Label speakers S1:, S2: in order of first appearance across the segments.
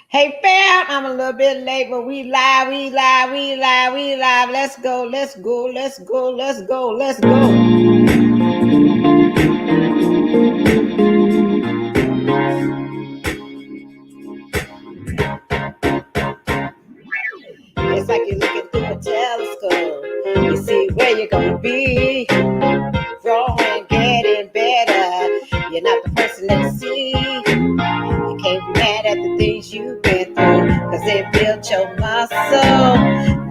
S1: Hey fam, I'm a little bit late, but we live, we live, we live, we live. Let's go, let's go, let's go, let's go, let's go. It's like you're looking through a telescope. You see where you're gonna be, growing, getting better. You're not the person that you see. You can't be mad at the things you've been through, cause they built your muscle.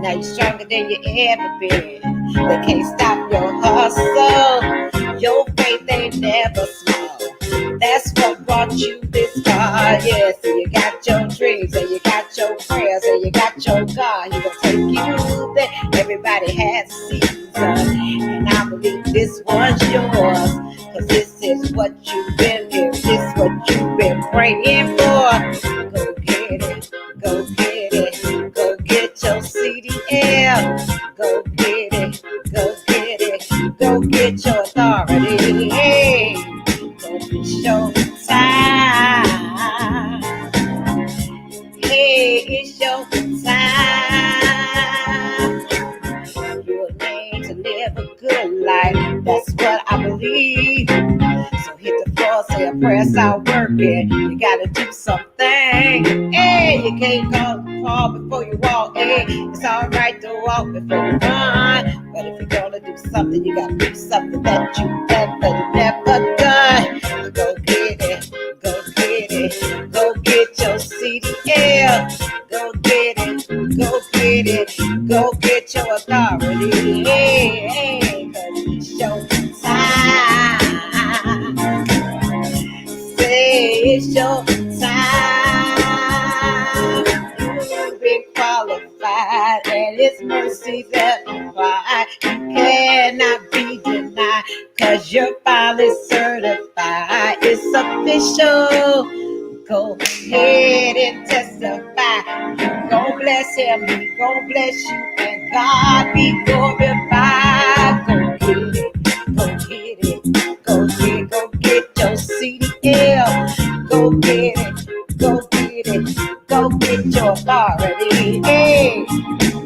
S1: Now you're stronger than you ever been. They can't stop your hustle. Your faith ain't never small. That's what brought you this far. Yeah, so you got your dreams and you got your prayers and you got your God. He gonna take you there. Everybody has a season, and I believe this one's yours. Cause this is what you've been here. This is what you've been praying for. Go get it. Go get it. Go get your CDL. Go get it. Go get it. Go get your authority. Hey, go get your time. Hey, it's your time. You're made to live a good life. That's what I believe. So hit the floor, say a prayer, start working. You gotta do something. Hey, you can't crawl before you walk. Hey, it's alright to walk before you run. But if you're gonna do something, you gotta do something that you never done. Go get it, go get it, go get your CDL. Go get it, go get it, go get your authority. Hey, hey, cause it's your time. Say it's your time. You've been qualified, and it's mercy that provide. You cannot be denied, cause you're finally certified. It's official. Go ahead and testify. You gon' bless him, he gon' bless you, and God be glorified. Go get it, go get it, go get your CDL. Go get it, go get it, go get your authority. Hey,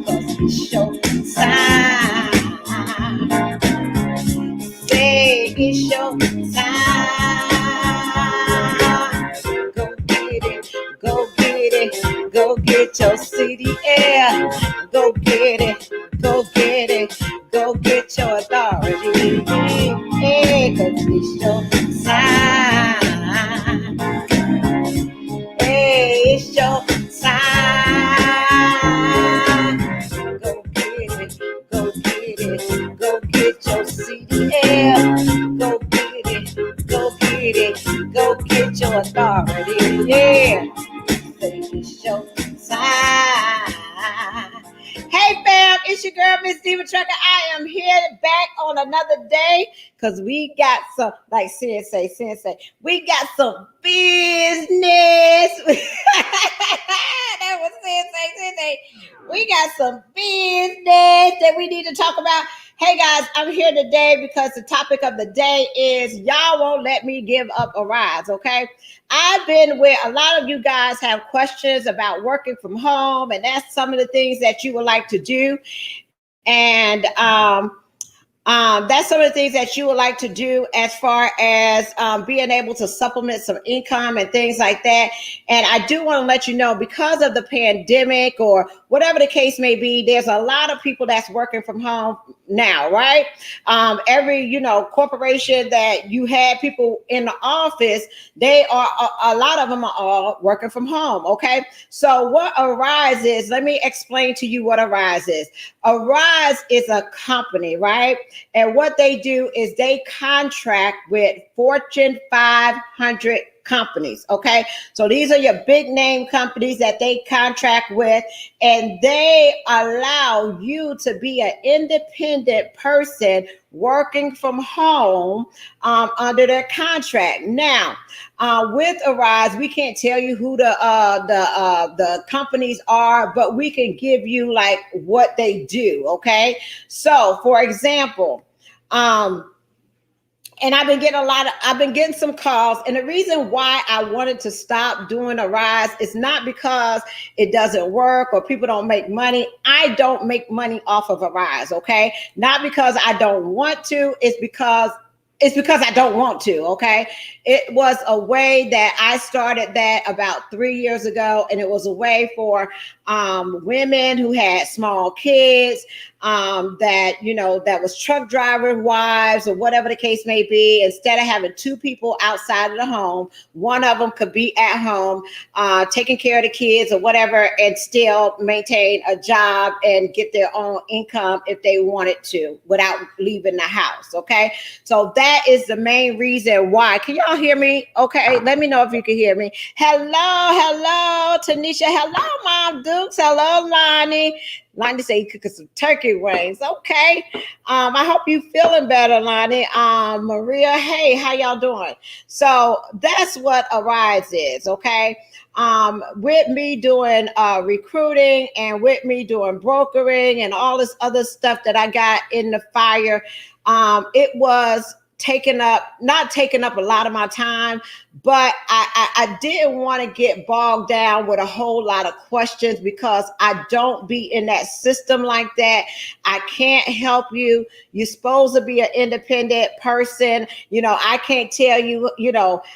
S1: cause it's your time. Say it's your time. Go get it, go get your CDL. Go get it, go get it, go get your authority. Hey, cause it's your time. Hey, it's your time. Go get it, go get it, go get your CDL. Go get it, go get it, go get your authority. Yeah. It's your time. Hey fam, it's your girl Miss Diva Trucker. I am here back on another day because we got some, like Sensei, we got some business. That was Sensei. We got some business that we need to talk about. Hey guys, I'm here today because the topic of the day is y'all won't let me give up a rise, okay? I've been where a lot of you guys have questions about working from home, and that's some of the things that you would like to do. And that's some of the things that you would like to do as far as being able to supplement some income and things like that. And I do want to let you know, because of the pandemic or whatever the case may be, there's a lot of people that's working from home now, right? Every, corporation that you had people in the office, they are, a lot of them are all working from home, okay? So what Arise is, let me explain to you what Arise is. Arise is a company, right? And what they do is they contract with Fortune 500 companies, okay? So these are your big name companies that they contract with, and they allow you to be an independent person working from home under their contract. Now, with Arise, we can't tell you who the companies are, but we can give you like what they do, okay? So, for example, and I've been getting some calls. And the reason why I wanted to stop doing Arise is not because it doesn't work or people don't make money. I don't make money off of Arise, okay? Not because I don't want to, it's because I don't want to, okay? It was a way that I started that about 3 years ago, and it was a way for women who had small kids, that was truck driver wives or whatever the case may be. Instead of having two people outside of the home, one of them could be at home taking care of the kids or whatever, and still maintain a job and get their own income if they wanted to without leaving the house, okay? So that is the main reason why. Can y'all hear me? Okay, let me know if you can hear me. Hello, Tanisha. Hello, Mom Dukes. Hello, Lonnie. Lonnie say you cooking some turkey wings. Okay. I hope you feeling better, Lonnie. Maria, hey, how y'all doing? So that's what Arise is, okay? With me doing recruiting and with me doing brokering and all this other stuff that I got in the fire, it was not taking up a lot of my time, but I didn't want to get bogged down with a whole lot of questions because I don't be in that system like that. I can't help you. You're supposed to be an independent person. I can't tell you,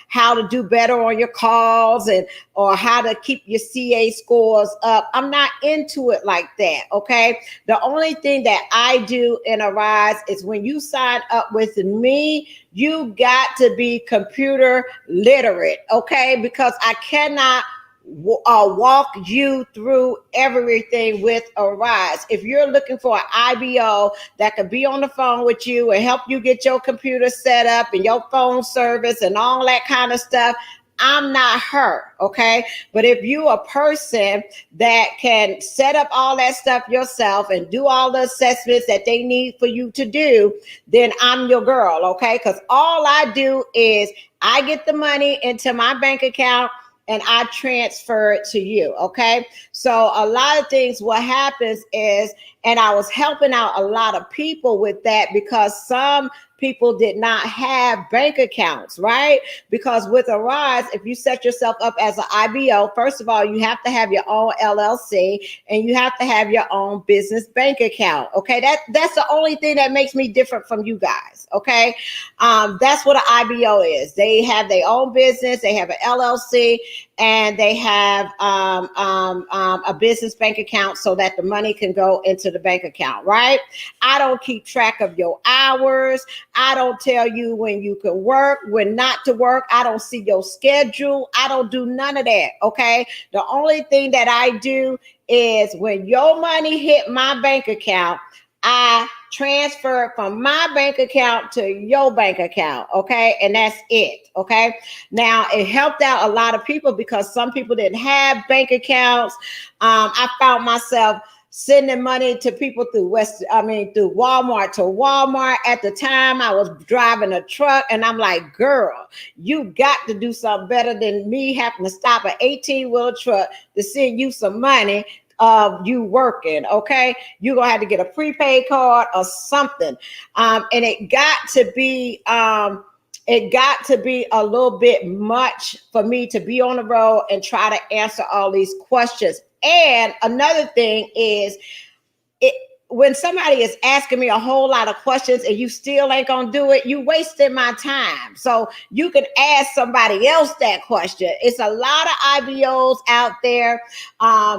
S1: how to do better on your calls or how to keep your CA scores up. I'm not into it like that, okay? The only thing that I do in Arise is when you sign up with me, you got to be computer literate, okay? Because I cannot walk you through everything with Arise. If you're looking for an IBO that could be on the phone with you and help you get your computer set up and your phone service and all that kind of stuff, I'm not her, okay? But if you a person that can set up all that stuff yourself and do all the assessments that they need for you to do, then I'm your girl, okay? Because all I do is I get the money into my bank account and I transfer it to you, okay? So a lot of things, what happens is, and I was helping out a lot of people with that because some people did not have bank accounts, right? Because with Arise, if you set yourself up as an IBO, first of all, you have to have your own LLC and you have to have your own business bank account, okay? That's the only thing that makes me different from you guys, okay? That's what an IBO is. They have their own business, they have an LLC, and they have a business bank account so that the money can go into the bank account, right? I don't keep track of your hours. I don't tell you when you can work, when not to work. I don't see your schedule. I don't do none of that, okay? The only thing that I do is when your money hit my bank account, I transfer it from my bank account to your bank account, okay? And that's it, okay? Now, it helped out a lot of people because some people didn't have bank accounts. I found myself sending money to people through Walmart to Walmart. At the time, I was driving a truck, and I'm like, girl, you got to do something better than me having to stop an 18-wheeler truck to send you some money of you working, okay? You're gonna have to get a prepaid card or something. And it got to be a little bit much for me to be on the road and try to answer all these questions. And another thing is, when somebody is asking me a whole lot of questions and you still ain't gonna do it, you wasted my time. So you can ask somebody else that question. It's a lot of IBOs out there.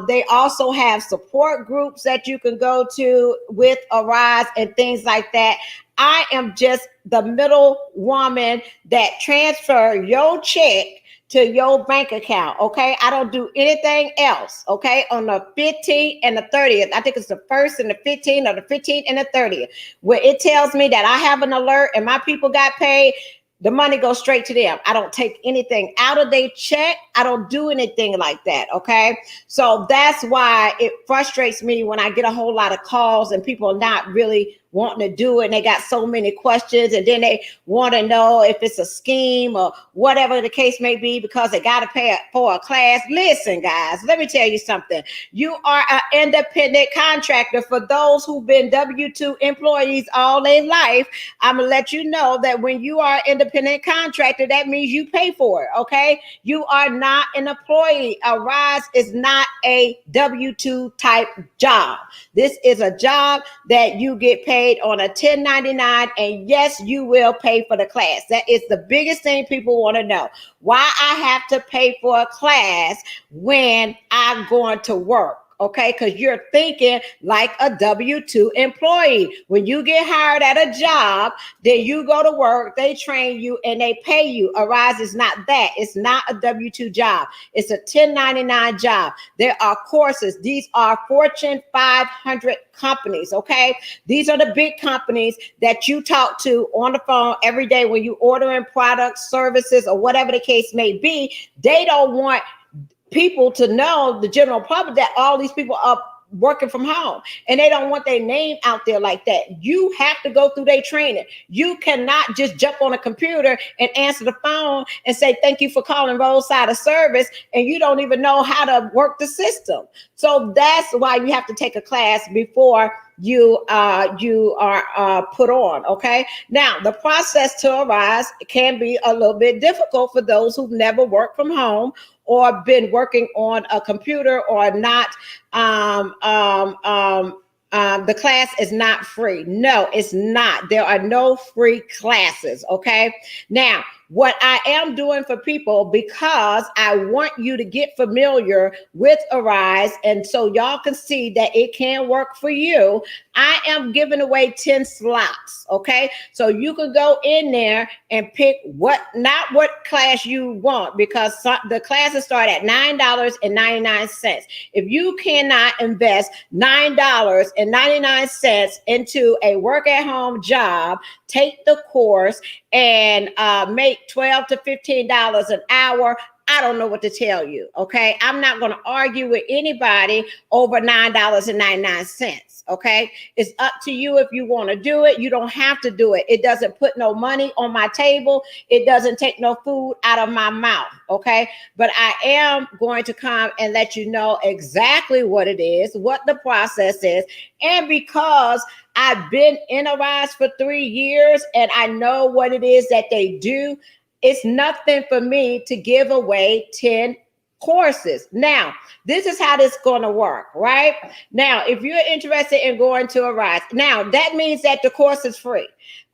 S1: They also have support groups that you can go to with Arise and things like that. I am just the middle woman that transfer your check to your bank account, okay? I don't do anything else, okay? On the 15th and the 30th, I think it's the 1st and the 15th, or the 15th and the 30th, where it tells me that I have an alert and my people got paid, the money goes straight to them. I don't take anything out of their check. I don't do anything like that, okay? So that's why it frustrates me when I get a whole lot of calls and people not really wanting to do it, and they got so many questions, and then they want to know if it's a scheme or whatever the case may be because they got to pay for a class. Listen, guys, let me tell you something. You are an independent contractor. For those who've been W-2 employees all their life, I'm going to let you know that when you are an independent contractor, that means you pay for it, okay? You are not an employee. Arise is not a W-2 type job. This is a job that you get paid on a 1099, and yes, you will pay for the class. That is the biggest thing people want to know. Why I have to pay for a class when I'm going to work. Okay, because you're thinking like a W-2 employee. When you get hired at a job, then you go to work, they train you, and they pay you. Arise is not that. It's not a W-2 job. It's a 1099 job. There are courses. These are Fortune 500 companies, okay? These are the big companies that you talk to on the phone every day when you ordering products, services, or whatever the case may be. They don't want people to know, the general public, that all these people are working from home, and they don't want their name out there like that. You have to go through their training. You cannot just jump on a computer and answer the phone and say, thank you for calling roadside of service, and you don't even know how to work the system. So that's why you have to take a class before you are put on. Okay, now the process to Arise can be a little bit difficult for those who've never worked from home or been working on a computer or not. The class is not free. No, it's not. There are no free classes. Okay, now what I am doing for people, because I want you to get familiar with Arise, and so y'all can see that it can work for you, I am giving away 10 slots. Okay, so you can go in there and pick not what class you want, because the classes start at $9.99. If you cannot invest $9.99 into a work at home job, take the course and make $12 to $15 an hour, I don't know what to tell you. Okay, I'm not going to argue with anybody over $9.99. Okay, it's up to you if you want to do it. You don't have to do it. It doesn't put no money on my table. It doesn't take no food out of my mouth. Okay, but I am going to come and let you know exactly what it is, what the process is, and because I've been in Arise for 3 years and I know what it is that they do, it's nothing for me to give away 10 courses. Now, this is how this is going to work, right? Now, if you're interested in going to Arise, now that means that the course is free.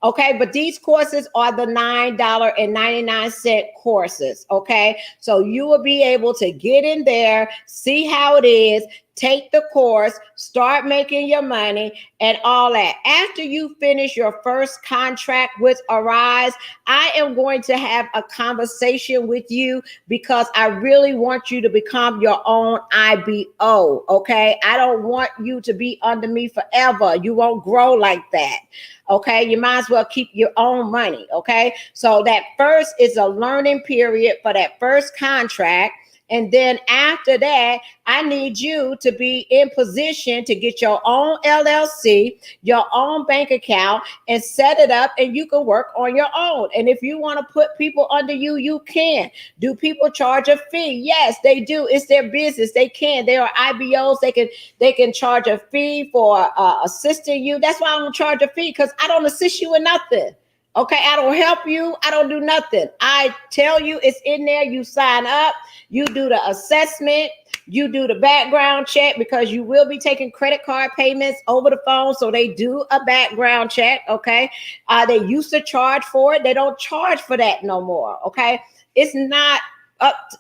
S1: Okay, but these courses are the $9.99 courses. Okay, so you will be able to get in there, see how it is, take the course, start making your money and all that. After you finish your first contract with Arise, I am going to have a conversation with you because I really want you to become your own IBO. Okay, I don't want you to be under me forever. You won't grow like that. Okay, you might as well keep your own money. Okay, so that first is a learning period for that first contract. And then after that, I need you to be in position to get your own LLC, your own bank account, and set it up, and you can work on your own. And if you want to put people under you, you can. Do people charge a fee? Yes, they do. It's their business. They can. They are IBOs. They can charge a fee for assisting you. That's why I don't charge a fee, because I don't assist you in nothing. Okay, I don't help you. I don't do nothing. I tell you it's in there. You sign up. You do the assessment. You do the background check, because you will be taking credit card payments over the phone. So they do a background check. Okay, they used to charge for it. They don't charge for that no more. Okay, it's not up to,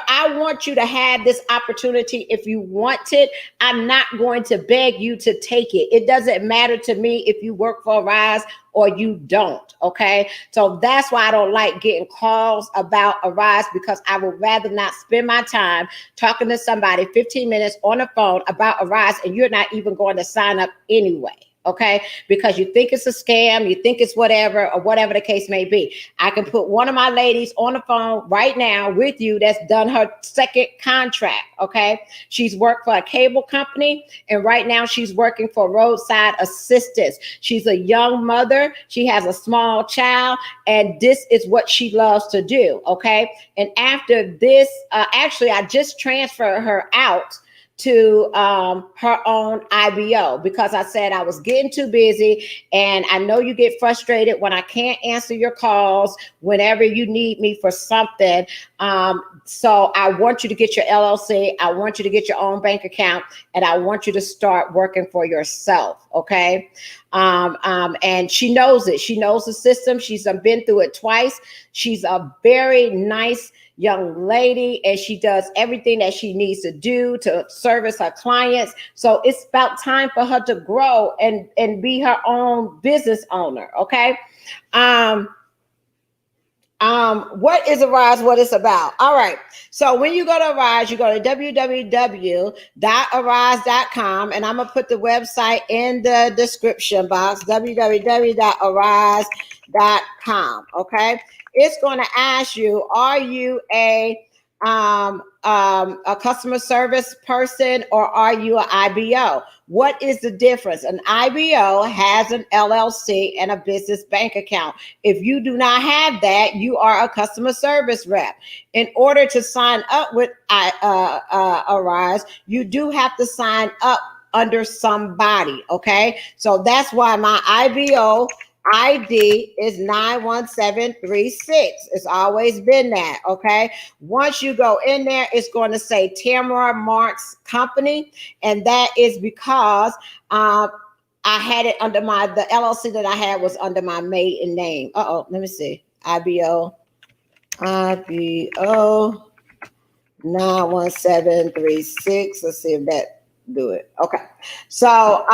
S1: I want you to have this opportunity if you want it. I'm not going to beg you to take it. It doesn't matter to me if you work for Arise or you don't. Okay, so that's why I don't like getting calls about Arise, because I would rather not spend my time talking to somebody 15 minutes on the phone about Arise, and you're not even going to sign up anyway. okay? Because you think it's a scam, you think it's whatever, or whatever the case may be. I can put one of my ladies on the phone right now with you that's done her second contract, okay? She's worked for a cable company, and right now she's working for roadside assistance. She's a young mother. She has a small child, and this is what she loves to do, okay? And after this, actually, I just transferred her out to her own IBO because I said I was getting too busy, and I know you get frustrated when I can't answer your calls whenever you need me for something. So I want you to get your LLC. I want you to get your own bank account, and I want you to start working for yourself. Okay. And she knows it. She knows the system. She's been through it twice. She's a very nice young lady, and she does everything that she needs to do to service her clients. So it's about time for her to grow and be her own business owner. Okay. What is Arise? What it's about? All right. So when you go to Arise, you go to www.arise.com, and I'm gonna put the website in the description box, www.arise.com. Okay. It's going to ask you, are you a customer service person, or are you an IBO? What is the difference? An IBO has an LLC and a business bank account. If you do not have that, you are a customer service rep. In order to sign up with Arise, you do have to sign up under somebody, okay? So that's why my IBO ID is 91736. It's always been that, okay? Once you go in there, it's going to say Tamara Marks Company, and that is because I had it under the LLC that I had was under my maiden name. Let me see. IBO 91736. Let's see if that do it. Okay. So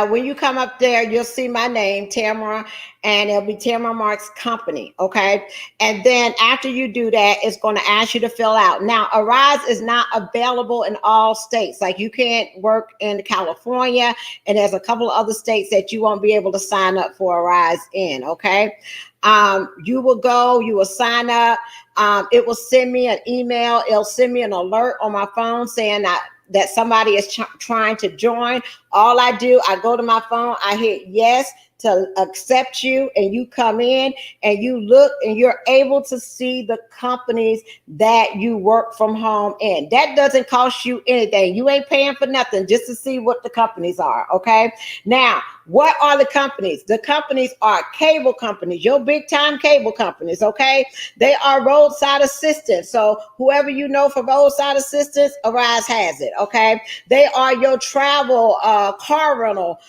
S1: when you come up there, you'll see my name, Tamara, and it'll be Tamara Marks Company, okay? And then after you do that, it's going to ask you to fill out. Now, Arise is not available in all states. Like, you can't work in California, and there's a couple of other states that you won't be able to sign up for Arise in, okay? You will sign up. It will send me an email. It'll send me an alert on my phone saying that somebody is trying to join. All I do, I go to my phone, I hit yes to accept you, and you come in and you look and you're able to see the companies that you work from home in. That doesn't cost you anything. You ain't paying for nothing just to see what the companies are, okay? Now, what are the companies? The companies are cable companies, your big time cable companies, okay? They are roadside assistants. So whoever you know for roadside assistants, Arise has it, okay? They are your travel car rental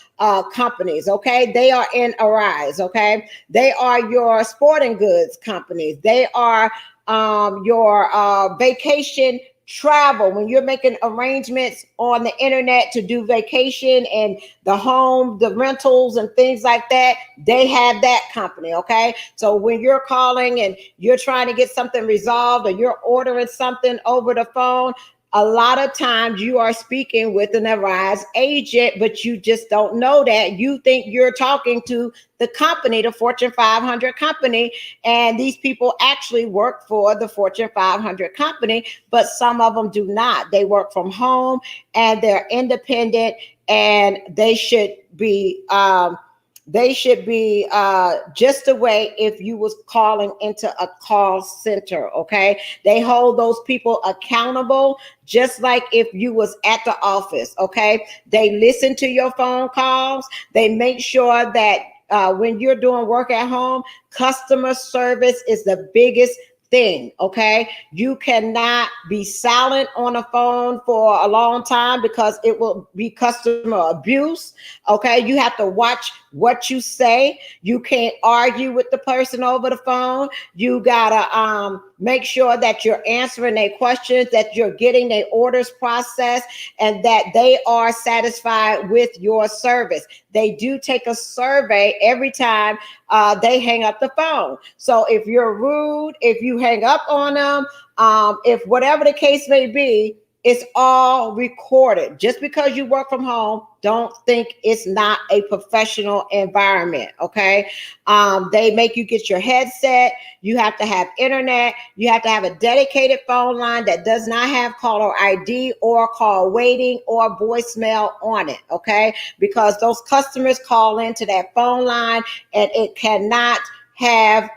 S1: companies, okay? They are in Arise, okay? They are your sporting goods companies. They are your vacation travel. When you're making arrangements on the internet to do vacation and the rentals and things like that, they have that company, okay? So when you're calling and you're trying to get something resolved, or you're ordering something over the phone, a lot of times you are speaking with an Arise agent, but you just don't know that. You think you're talking to the company, the Fortune 500 company, and these people actually work for the Fortune 500 company, but some of them do not. They work from home and they're independent, and they should be just the way if you was calling into a call center, okay? They hold those people accountable just like if you was at the office, okay? They listen to your phone calls. They make sure that when you're doing work at home, customer service is the biggest thing, okay? You cannot be silent on a phone for a long time because it will be customer abuse, okay? You have to watch what you say. You can't argue with the person over the phone. You gotta make sure that you're answering their questions, that you're getting their orders processed, and that they are satisfied with your service. They do take a survey every time they hang up the phone. So if you're rude, if you hang up on them, if whatever the case may be, It's all recorded. Just because you work from home, don't think it's not a professional environment. Okay. They make you get your headset. You have to have internet. You have to have a dedicated phone line that does not have caller ID or call waiting or voicemail on it. Okay. Because those customers call into that phone line and it cannot have,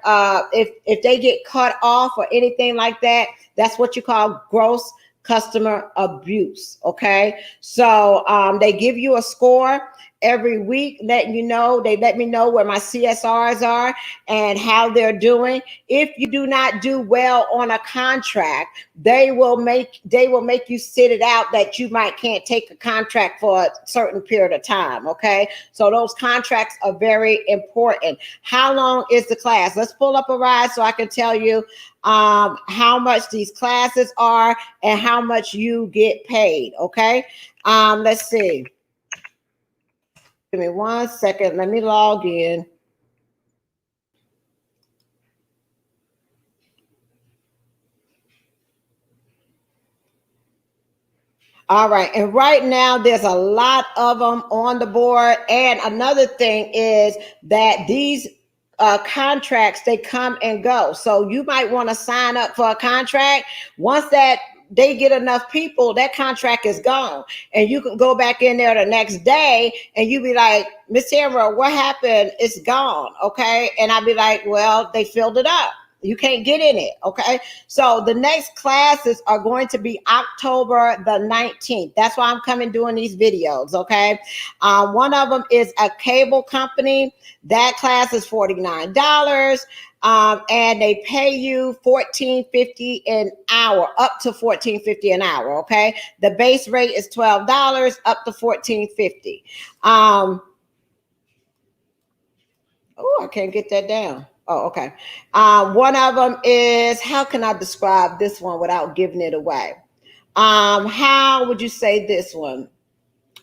S1: if they get cut off or anything like that, that's what you call gross customer abuse. Okay. So they give you a score every week, letting you know, they let me know where my CSRs are and how they're doing. If you do not do well on a contract, they will make you sit it out, that you might can't take a contract for a certain period of time. Okay. So those contracts are very important. How long is the class? Let's pull up a ride so I can tell you how much these classes are and how much you get paid. Okay. Let's see. Give me 1 second. Let me log in. All right. And right now, there's a lot of them on the board. And another thing is that these contracts, they come and go. So you might want to sign up for a contract. Once that they get enough people, that contract is gone. And you can go back in there the next day and you be like, Miss Tamara, what happened? It's gone. Okay. And I'd be like, well, they filled it up. You can't get in it. Okay. So the next classes are going to be October the 19th. That's why I'm coming doing these videos. Okay. One of them is a cable company. That class is $49. And they pay you $14.50 an hour, up to $14.50 an hour. Okay. The base rate is $12, up to $14.50. Oh, I can't get that down. Oh, okay. One of them is, how can I describe this one without giving it away? How would you say this one?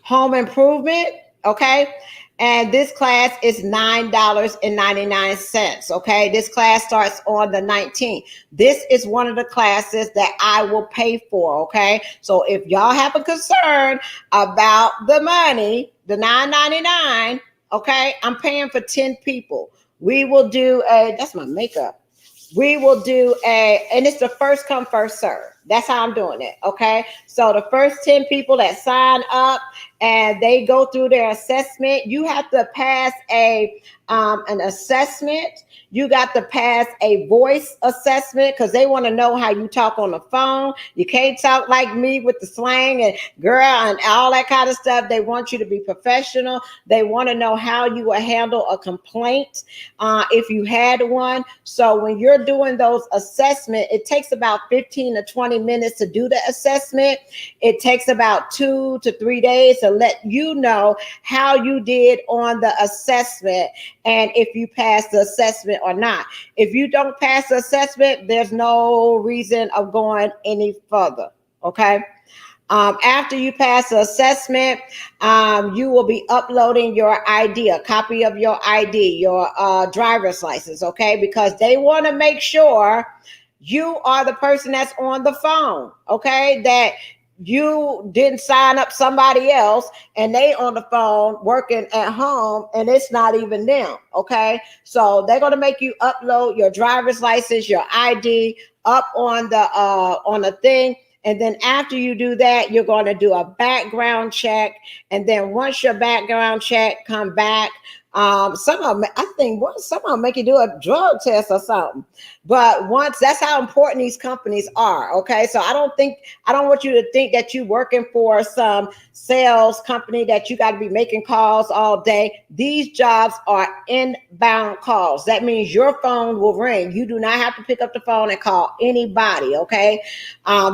S1: Home improvement. Okay. And this class is $9.99. Okay. This class starts on the 19th. This is one of the classes that I will pay for. Okay. So if y'all have a concern about the money, the $9.99, okay, I'm paying for 10 people. We will do that's my makeup. We will do and it's the first come, first serve. That's how I'm doing it. Okay. So the first 10 people that sign up and they go through their assessment, you have to pass an assessment. You got to pass a voice assessment because they want to know how you talk on the phone. You can't talk like me with the slang and girl and all that kind of stuff. They want you to be professional. They want to know how you will handle a complaint if you had one. So when you're doing those assessments, it takes about 15 to 20 minutes to do the assessment. It takes about 2 to 3 days to let you know how you did on the assessment and if you pass the assessment or not. If you don't pass the assessment, there's no reason of going any further. Okay. After you pass the assessment, you will be uploading your ID, a copy of your ID, your driver's license. Okay. Because they want to make sure you are the person that's on the phone. Okay. That you didn't sign up somebody else and they on the phone working at home and it's not even them. Okay. So they're going to make you upload your driver's license, your ID up on the thing. And then after you do that, you're going to do a background check. And then once your background check come back, some of them, I think some of them make you do a drug test or something. But once, that's how important these companies are. Okay. So I don't want you to think that you're working for some sales company that you got to be making calls all day. These jobs are inbound calls. That means your phone will ring. You do not have to pick up the phone and call anybody. Okay.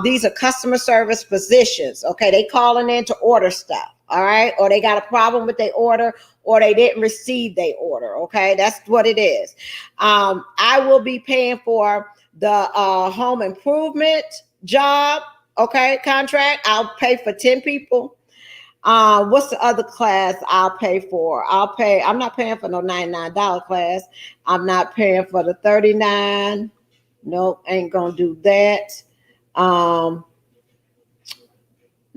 S1: These are customer service positions. Okay. They calling in to order stuff. All right. Or they got a problem with their order, or they didn't receive their order. Okay. That's what it is. I will be paying for the home improvement job. Okay. Contract. I'll pay for 10 people. What's the other class I'll pay for? I'm not paying for no $99 class. I'm not paying for the $39. Nope. Ain't going to do that.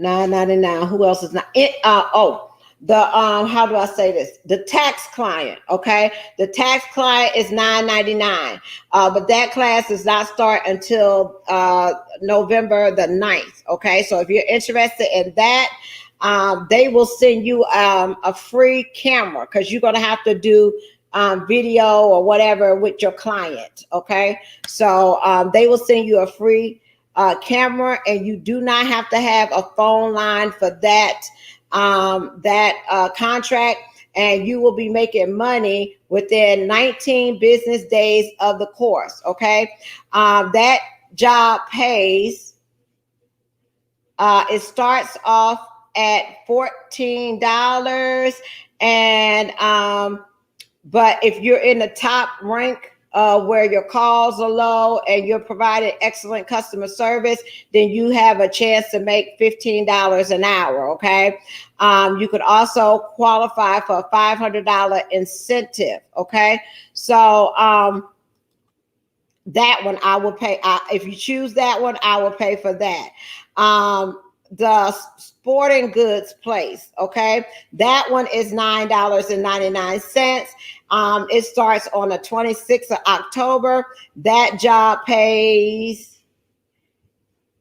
S1: $9.99. Who else is not it? The how do I say this? The tax client, okay? The tax client is $9.99. But that class does not start until November the 9th, okay? So if you're interested in that, they will send you a free camera, because you're going to have to do video or whatever with your client, okay? So they will send you a free camera, and you do not have to have a phone line for that contract, and you will be making money within 19 business days of the course, okay? That job pays, it starts off at $14, and but if you're in the top rank where your calls are low and you're providing excellent customer service, then you have a chance to make $15 an hour, okay? You could also qualify for a $500 incentive, okay? So that one I will pay. If you choose that one, I will pay for that. The sporting goods place, okay? That one is $9.99. It starts on the 26th of October. That job pays,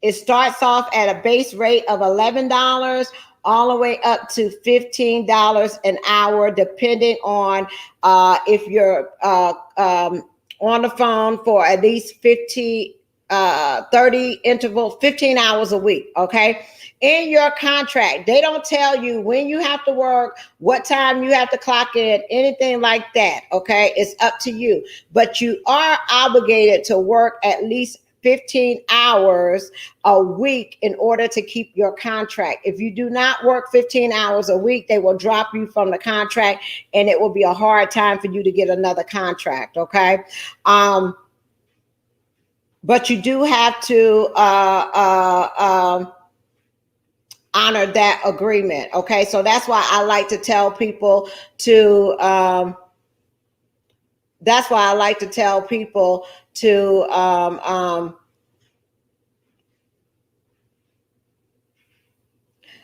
S1: it starts off at a base rate of $11 all the way up to $15 an hour, depending on if you're on the phone for at least 30 intervals, 15 hours a week, okay? In your contract, they don't tell you when you have to work, what time you have to clock in, anything like that, okay? It's up to you. But you are obligated to work at least 15 hours a week in order to keep your contract. If you do not work 15 hours a week, they will drop you from the contract, and it will be a hard time for you to get another contract, okay? But you do have to honor that agreement, okay? So that's why I like to tell people to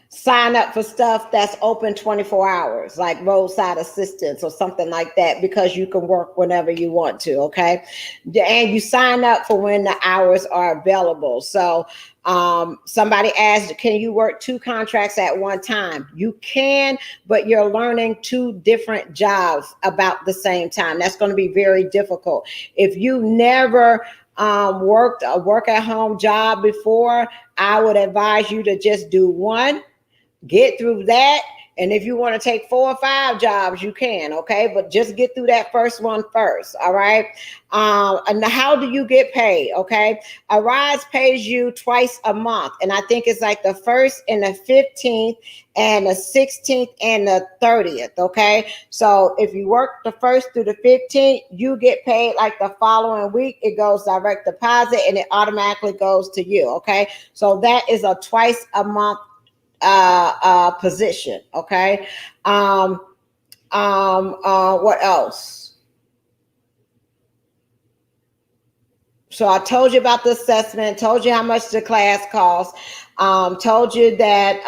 S1: sign up for stuff that's open 24 hours, like roadside assistance or something like that, because you can work whenever you want to, okay? And you sign up for when the hours are available. So somebody asked, can you work 2 contracts at one time? You can, but you're learning 2 different jobs about the same time. That's going to be very difficult. If you never worked a work at home job before, I would advise you to just do one, get through that, and if you want to take 4 or 5 jobs, you can, okay? But just get through that first one first, all right? And how do you get paid, okay? Arise pays you twice a month, and I think it's like the 1st and the 15th and the 16th and the 30th, okay? So if you work the 1st through the 15th, you get paid like the following week. It goes direct deposit, and it automatically goes to you, okay? So that is a twice a month position, okay? What else? So I told you about the assessment, told you how much the class costs, told you that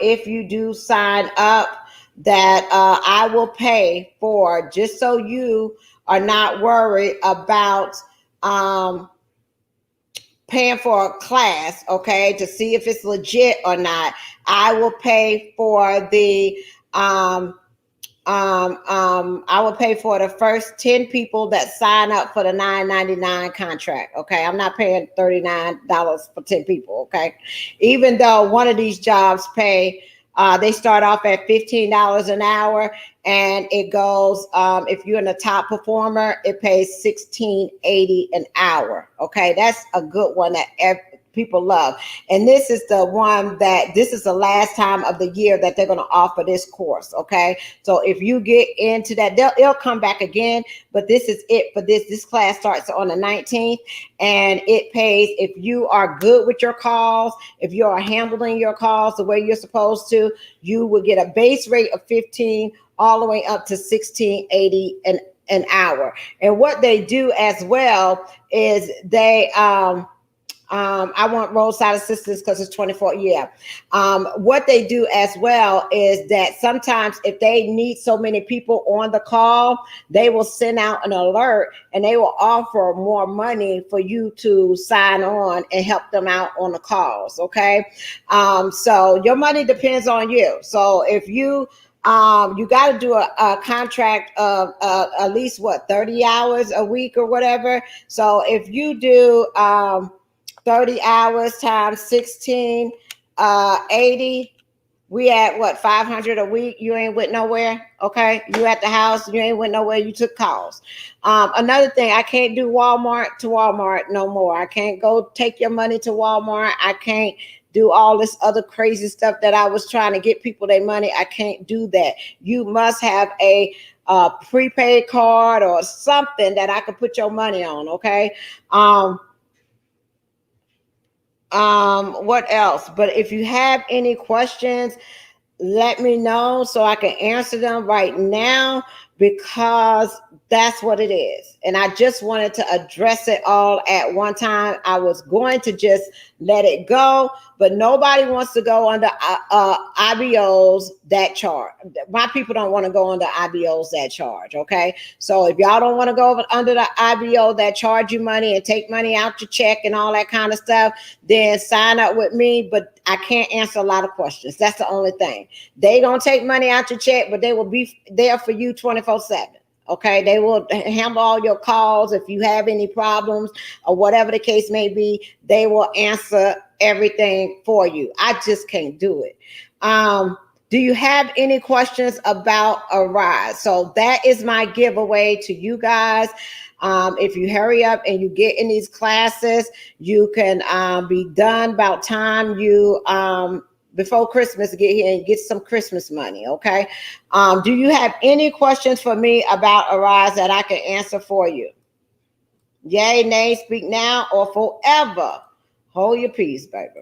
S1: if you do sign up, that I will pay for, just so you are not worried about paying for a class, okay, to see if it's legit or not. I will pay for the I will pay for the first 10 people that sign up for the $9.99 contract, okay? I'm not paying $39 for 10 people, okay? Even though one of these jobs pay, they start off at $15 an hour, and it goes, if you're in the top performer, it pays $16.80 an hour, okay? That's a good one that people love. And this is the one that, this is the last time of the year that they're going to offer this course, okay? So if you get into that, it'll come back again, but this is it for this. This class starts on the 19th, and it pays, if you are good with your calls, if you are handling your calls the way you're supposed to, you will get a base rate of 15 all the way up to $16.80 an hour. And what they do as well is they I want roadside assistance because it's 24. Yeah. What they do as well is that sometimes if they need so many people on the call, they will send out an alert and they will offer more money for you to sign on and help them out on the calls. Okay. So your money depends on you. So if you got to do a contract of at least 30 hours a week or whatever. So if you do 30 hours times 16, 80. We at 500 a week. You ain't went nowhere. Okay. You at the house. You ain't went nowhere. You took calls. Another thing, I can't do Walmart to Walmart no more. I can't go take your money to Walmart. I can't do all this other crazy stuff that I was trying to get people their money. I can't do that. You must have a prepaid card or something that I could put your money on. Okay. What else? But if you have any questions, let me know so I can answer them right now, because that's what it is. And I just wanted to address it all at one time. I was going to just let it go, but nobody wants to go under IBOs that charge. My people don't want to go under IBOs that charge. Okay. So if y'all don't want to go under the IBO that charge you money and take money out your check and all that kind of stuff, then sign up with me. But I can't answer a lot of questions. That's the only thing. They don't take money out your check, but they will be there for you 24/7. Okay, they will handle all your calls if you have any problems or whatever the case may be. They will answer everything for you. I just can't do it. Do you have any questions about Arise? So that is my giveaway to you guys. If you hurry up and you get in these classes, you can be done about time you before Christmas, get here and get some Christmas money. Okay. Do you have any questions for me about Arise that I can answer for you? Yay, nay, speak now or forever hold your peace, baby.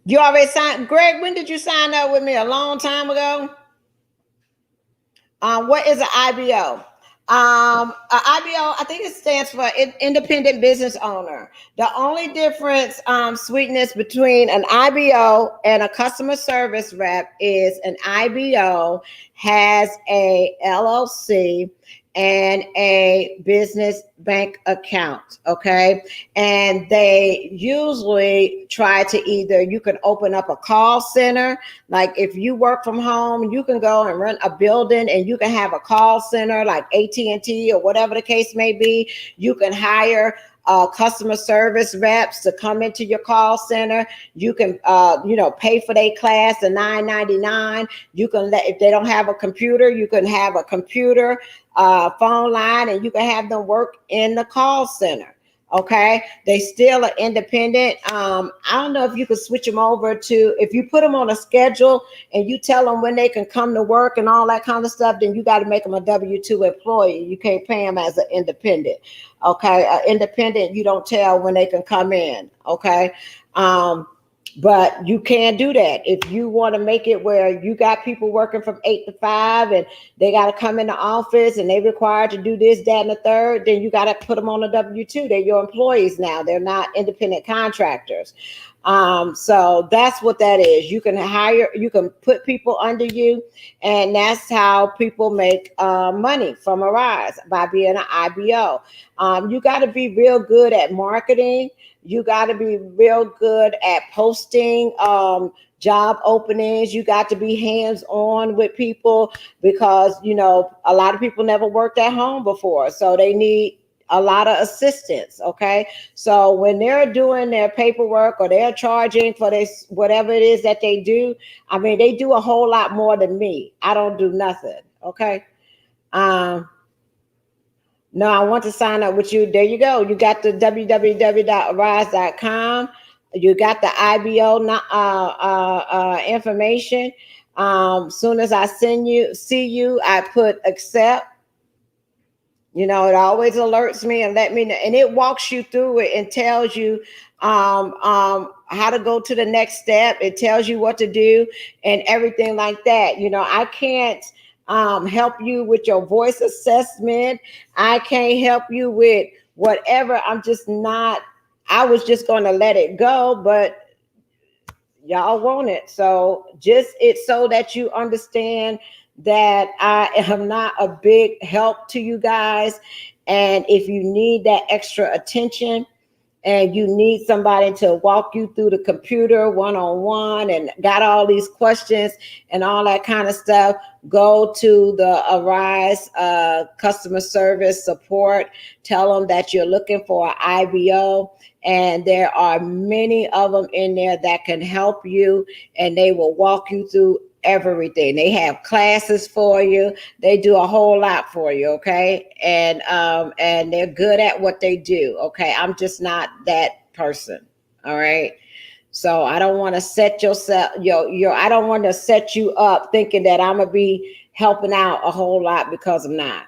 S1: You already signed, Greg. When did you sign up with me? A long time ago. What is an IBO? IBO, I think it stands for independent business owner. The only difference, sweetness, between an IBO and a customer service rep is an IBO has a LLC and a business bank account. Okay. And they usually try to either, you can open up a call center. Like if you work from home, you can go and rent a building and you can have a call center like AT&T or whatever the case may be. You can hire customer service reps to come into your call center. You can, pay for their class, the $9.99. You can if they don't have a computer, you can have a computer phone line and you can have them work in the call center. Okay, they still are independent. I don't know if you could switch them over to, if you put them on a schedule and you tell them when they can come to work and all that kind of stuff, then you got to make them a W-2 employee. You can't pay them as an independent. Okay, independent, you don't tell when they can come in. Okay, but you can do that if you want to make it where you got people working from 8 to 5 and they got to come in the office and they required to do this, that, and the third. Then you got to put them on a W-2. They're your employees now. They're not independent contractors. So that's what that is. You can hire, you can put people under you, and that's how people make money from Arise, by being an IBO. You got to be real good at marketing. You got to be real good at posting job openings. You got to be hands-on with people because, a lot of people never worked at home before. So they need a lot of assistance. Okay. So when they're doing their paperwork or they're charging for this, whatever it is that they do, I mean, they do a whole lot more than me. I don't do nothing. Okay. No, I want to sign up with you. There you go. You got the www.arise.com. You got the IBO information. Soon as I see you, I put accept. It always alerts me and let me know, and it walks you through it and tells you how to go to the next step. It tells you what to do and everything like that. I can't help you with your voice assessment. I can't help you with whatever. I'm just not. I was just going to let it go, but y'all want it. So just it's so that you understand that I am not a big help to you guys. And if you need that extra attention and you need somebody to walk you through the computer one-on-one and got all these questions and all that kind of stuff, go to the Arise customer service support. Tell them that you're looking for an IBO, and there are many of them in there that can help you, and they will walk you through everything. They have classes for you. They do a whole lot for you, okay? And they're good at what they do, okay? I'm just not that person, all right? So I don't want to set yourself, I don't want to set you up thinking that I'm gonna be helping out a whole lot, because I'm not.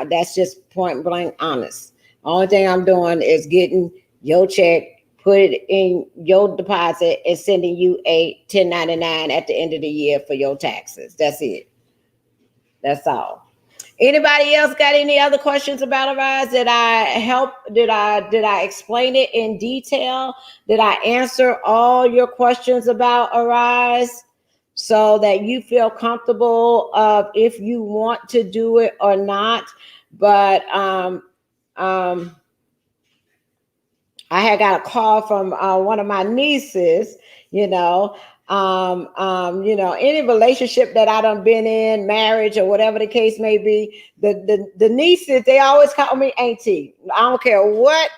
S1: That's just point blank honest. Only thing I'm doing is getting your check, put it in your deposit, and sending you a 1099 at the end of the year for your taxes. That's it. That's all. Anybody else got any other questions about Arise? Did I help? Did I explain it in detail? Did I answer all your questions about Arise so that you feel comfortable if you want to do it or not? But I had got a call from one of my nieces, any relationship that I done been in, marriage or whatever the case may be, the nieces, they always call me auntie. I don't care what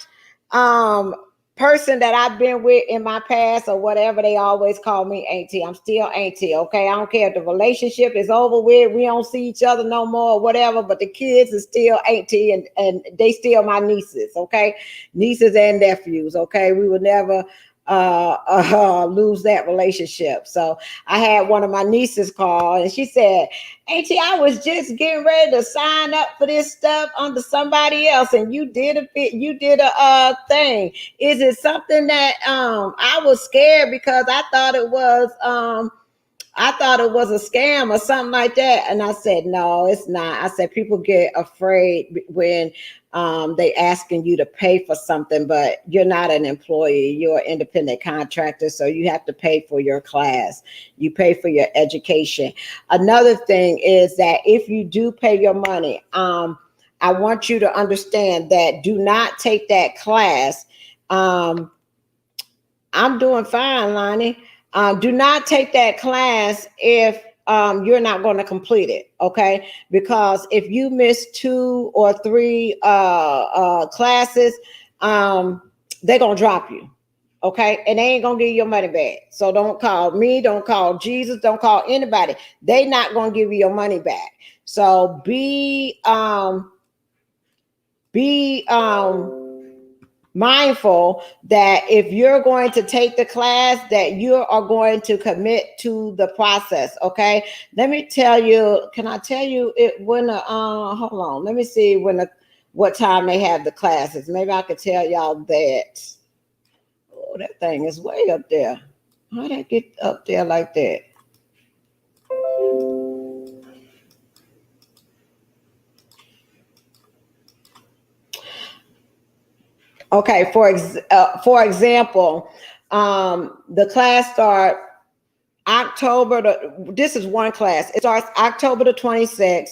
S1: person that I've been with in my past or whatever, they always call me auntie. I'm still auntie, okay? I don't care if the relationship is over with, we don't see each other no more or whatever, but the kids is still auntie, and they still my nieces, okay? Nieces and nephews, okay? We would never lose that relationship. So I had one of my nieces call, and she said, Auntie, I was just getting ready to sign up for this stuff under somebody else, and you did a thing. Is it something that I was scared because I thought it was a scam or something like that? And I said, no, it's not. I said, people get afraid when they asking you to pay for something, but you're not an employee, you're an independent contractor, so you have to pay for your class, you pay for your education. Another thing is that if you do pay your money, I want you to understand that do not take that class. I'm doing fine, Lonnie. Do not take that class if you're not going to complete it, okay? Because if you miss 2 or 3 classes, they're going to drop you, okay? And they ain't going to give you your money back. So don't call me, don't call Jesus, don't call anybody. They not going to give you your money back. So be mindful that if you're going to take the class, that you are going to commit to the process, okay? Let me tell you, can I tell you it when hold on, let me see what time they have the classes. Maybe I could tell y'all that. Oh, that thing is way up there. How'd I get up there like that? Okay, for example, the class start this is one class. It starts October the 26th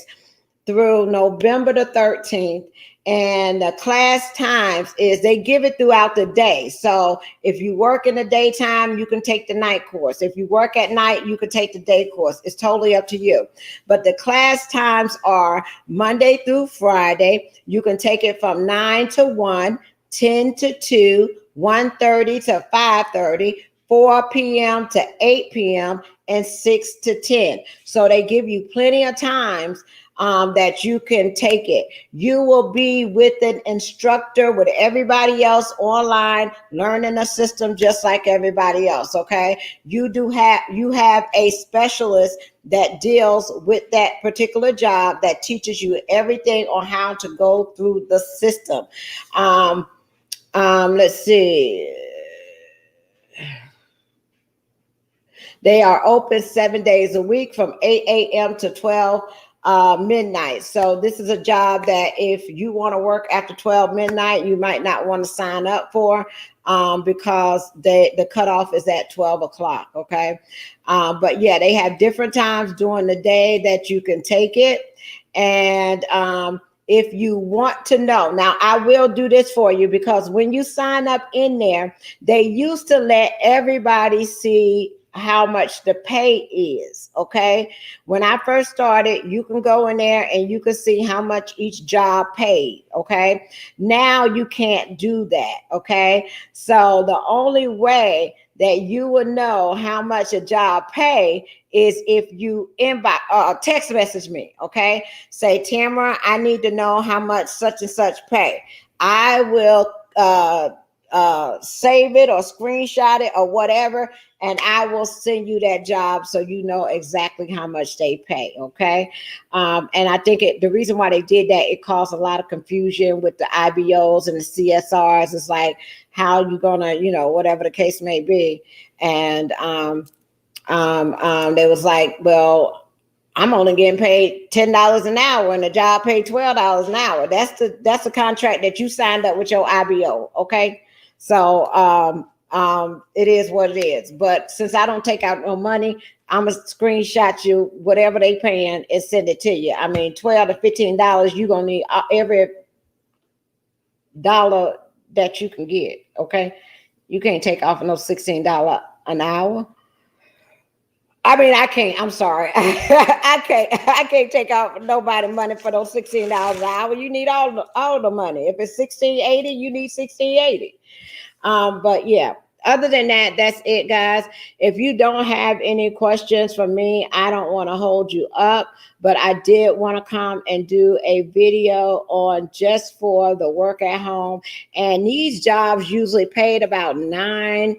S1: through November the 13th. And the class times is they give it throughout the day. So if you work in the daytime, you can take the night course. If you work at night, you can take the day course. It's totally up to you. But the class times are Monday through Friday. You can take it from 9 to 1, 10 to 2, 1:30 to 5:30, 4 p.m. to 8 p.m., and 6 to 10. So they give you plenty of times that you can take it. You will be with an instructor, with everybody else online, learning the system just like everybody else, okay? You have a specialist that deals with that particular job that teaches you everything on how to go through the system. Let's see. They are open 7 days a week from 8 a.m. to 12 midnight. So this is a job that if you want to work after 12 midnight, you might not want to sign up for, because the cutoff is at 12 o'clock. Okay. But yeah, they have different times during the day that you can take it. And if you want to know, now I will do this for you, because when you sign up in there, they used to let everybody see how much the pay is. Okay. When I first started, you can go in there and you can see how much each job paid. Okay. Now you can't do that. Okay. So the only way that you will know how much a job pay is if you text message me. Okay. Say, Tamara, I need to know how much such and such pay. I will save it or screenshot it or whatever, and I will send you that job so you know exactly how much they pay. Okay. And I think the reason why they did that, it caused a lot of confusion with the IBOs and the CSRs. It's like, how you gonna, whatever the case may be. And they was like, well, I'm only getting paid $10 an hour and the job paid $12 an hour. That's the contract that you signed up with your IBO. Okay. So it is what it is. But since I don't take out no money, I'm gonna screenshot you whatever they paying and send it to you. I mean, $12 to $15, you're gonna need every dollar that you can get. Okay. You can't take off no $16 an hour. I mean, I can't. I'm sorry. I can't take out nobody money for those $16 an hour. You need all the money. If it's $16.80, you need $16.80. But yeah, other than that, that's it, guys. If you don't have any questions for me, I don't want to hold you up, but I did want to come and do a video on just for the work at home. And these jobs usually paid about $10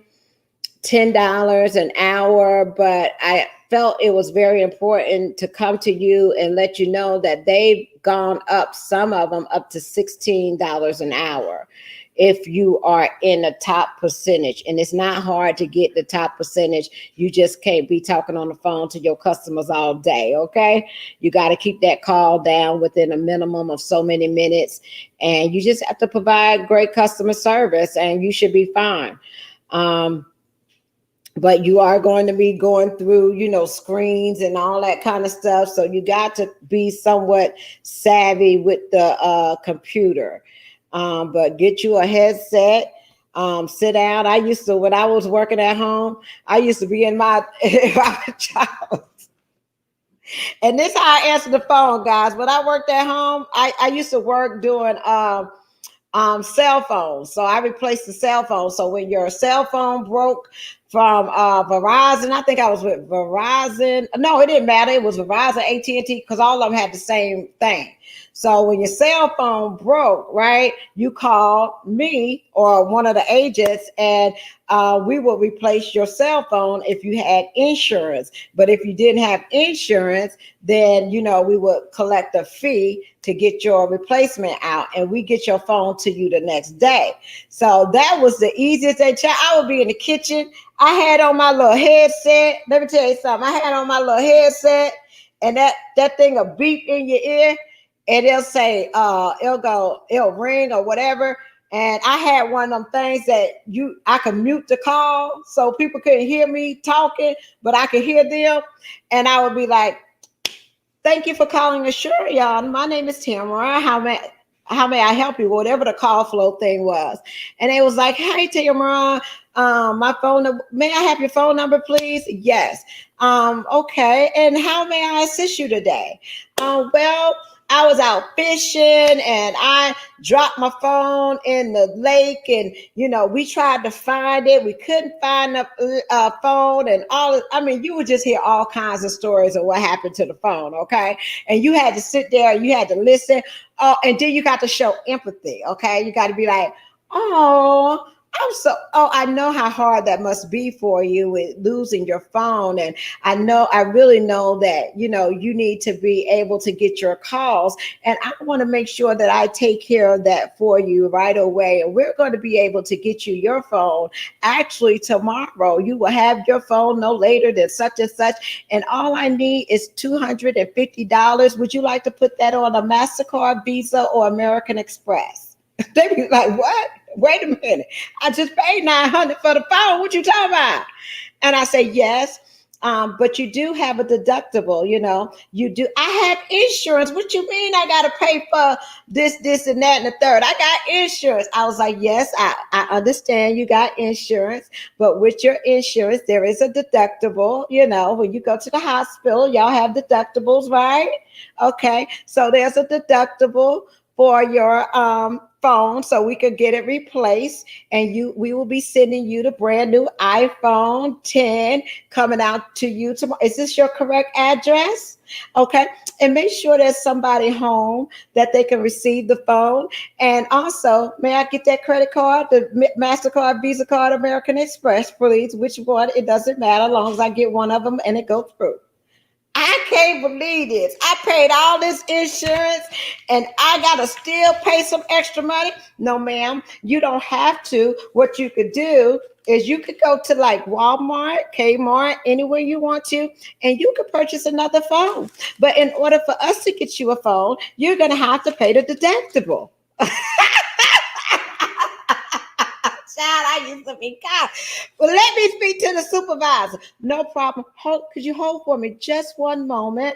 S1: an hour, but I felt it was very important to come to you and let you know that they've gone up, some of them up to $16 an hour if you are in the top percentage. And it's not hard to get the top percentage. You just can't be talking on the phone to your customers all day. Okay. You got to keep that call down within a minimum of so many minutes. And you just have to provide great customer service and you should be fine. But you are going to be going through, screens and all that kind of stuff. So you got to be somewhat savvy with the computer. But get you a headset, sit down. When I was working at home, I used to be in my child. And this is how I answer the phone, guys. When I worked at home, I used to work doing cell phones. So I replaced the cell phone. So when your cell phone broke from Verizon, I think I was with Verizon. No, it didn't matter. It was Verizon, AT&T, because all of them had the same thing. So when your cell phone broke, right, you called me or one of the agents, and we will replace your cell phone if you had insurance. But if you didn't have insurance, then, we would collect a fee to get your replacement out, and we get your phone to you the next day. So that was the easiest thing. I would be in the kitchen. I had on my little headset. Let me tell you something. I had on my little headset, and that thing will beep in your ear, and it'll say, it'll ring or whatever. And I had one of them things that I could mute the call so people couldn't hear me talking, but I could hear them. And I would be like, thank you for calling Assurion. My name is Tamara. How may I help you? Whatever the call flow thing was. And it was like, hey, Tamara, my phone, may I have your phone number, please? Yes. Okay. And how may I assist you today? Well, I was out fishing and I dropped my phone in the lake, and we tried to find it. We couldn't find the phone, and you would just hear all kinds of stories of what happened to the phone. Okay. And you had to sit there and you had to listen. And then you got to show empathy. Okay. You got to be like, oh, I know how hard that must be for you with losing your phone. And I really know that, you need to be able to get your calls. And I want to make sure that I take care of that for you right away. And we're going to be able to get you your phone actually tomorrow. You will have your phone no later than such and such. And all I need is $250. Would you like to put that on a MasterCard, Visa, or American Express? They be like, what? Wait a minute. I just paid $900 for the phone. What you talking about? And I say, yes. But you do have a deductible, you do. I have insurance. What you mean I got to pay for this, and that, and the third? I got insurance. I was like, yes, I understand you got insurance, but with your insurance, there is a deductible, when you go to the hospital, y'all have deductibles, right? Okay. So there's a deductible for your phone, so we could get it replaced, and we will be sending you the brand new iPhone 10 coming out to you tomorrow. Is this your correct address? Okay. And make sure there's somebody home that they can receive the phone. And also, may I get that credit card, the MasterCard, Visa card, American Express, please? Which one? It doesn't matter, as long as I get one of them and it goes through. I can't believe this. I paid all this insurance and I got to still pay some extra money. No, ma'am, you don't have to. What you could do is you could go to like Walmart, Kmart, anywhere you want to, and you could purchase another phone. But in order for us to get you a phone, you're going to have to pay the deductible. I used to be God. Well, let me speak to the supervisor. No problem. Could you hold for me just one moment?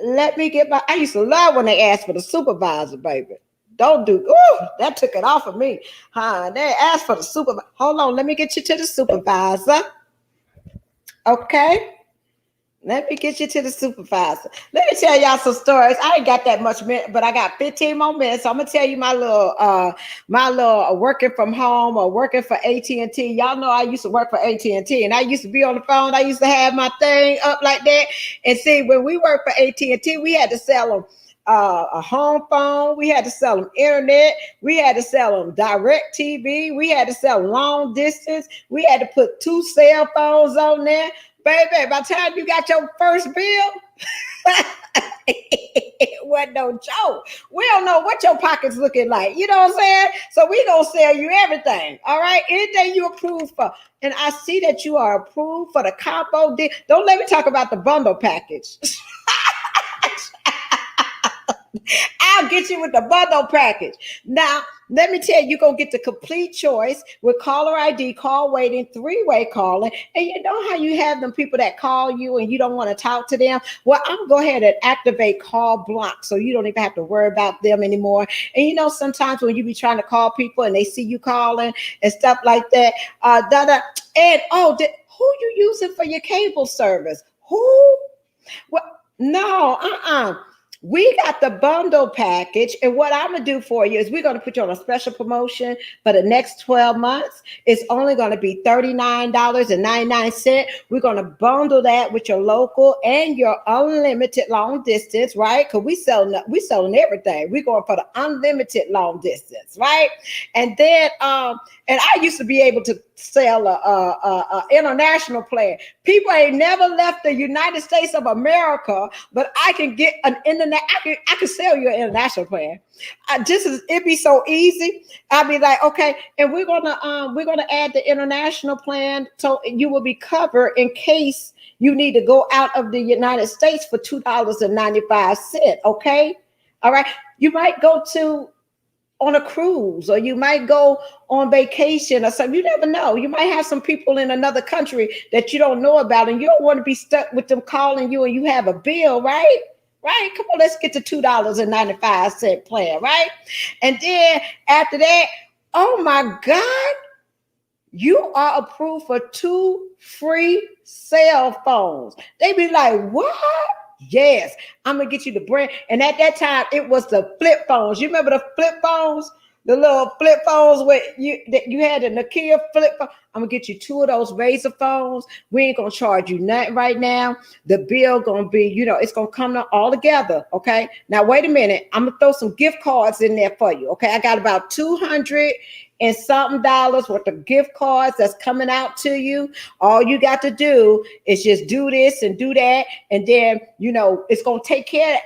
S1: Let me get I used to love when they asked for the supervisor, baby. That took it off of me. They asked for the supervisor. Hold on, let me get you to the supervisor. Okay. Let me get you to the supervisor. Let me tell y'all some stories. I ain't got that much minute, but I got 15 more minutes. So I'm gonna tell you my little working from home or working for AT&T. Y'all know I used to work for AT&T, and I used to be on the phone. I used to have my thing up like that. And see, when we worked for AT&T, we had to sell them a home phone. We had to sell them internet. We had to sell them direct TV. We had to sell long distance. We had to put 2 cell phones on there. Baby, by the time you got your first bill, it wasn't no joke. We don't know what your pocket's looking like. You know what I'm saying? So we gonna sell you everything. All right, anything you approved for. And I see that you are approved for the combo deal. Don't let me talk about the bundle package. I'll get you with the bundle package. Now, let me tell you, you're going to get the complete choice with caller ID, call waiting, 3-way calling. And you know how you have them people that call you and you don't want to talk to them? Well, I'm going to go ahead and activate call block so you don't even have to worry about them anymore. And sometimes when you be trying to call people and they see you calling and stuff like that, who you using for your cable service? Who? Well, no, We got the bundle package, and what I'm going to do for you is we're going to put you on a special promotion for the next 12 months. It's only going to be $39.99. We're going to bundle that with your local and your unlimited long distance, right? Because we selling everything. We're going for the unlimited long distance, right? And then, and I used to be able to sell a international plan. People ain't never left the United States of America, but I can get an internet. I can sell you an international plan. It'd be so easy. I'd be like, okay, and we're gonna add the international plan so you will be covered in case you need to go out of the United States for $2.95. Okay, all right. You might go on a cruise, or you might go on vacation or something. You never know. You might have some people in another country that you don't know about, and you don't want to be stuck with them calling you and you have a bill, right? Right? Come on, let's get the $2.95 plan, right? And then after that, oh my God, you are approved for 2 free cell phones. They be like, what? Yes, I'm gonna get you the brand. And at that time, it was the flip phones. You remember the flip phones? The little flip phones where you had a Nokia flip phone. I'm gonna get you 2 of those Razor phones. We ain't gonna charge you nothing right now. The bill gonna be, it's gonna come all together. Okay. Now wait a minute. I'm gonna throw some gift cards in there for you. Okay. I got about $200 and something dollars worth of gift cards that's coming out to you. All you got to do is just do this and do that, and then it's gonna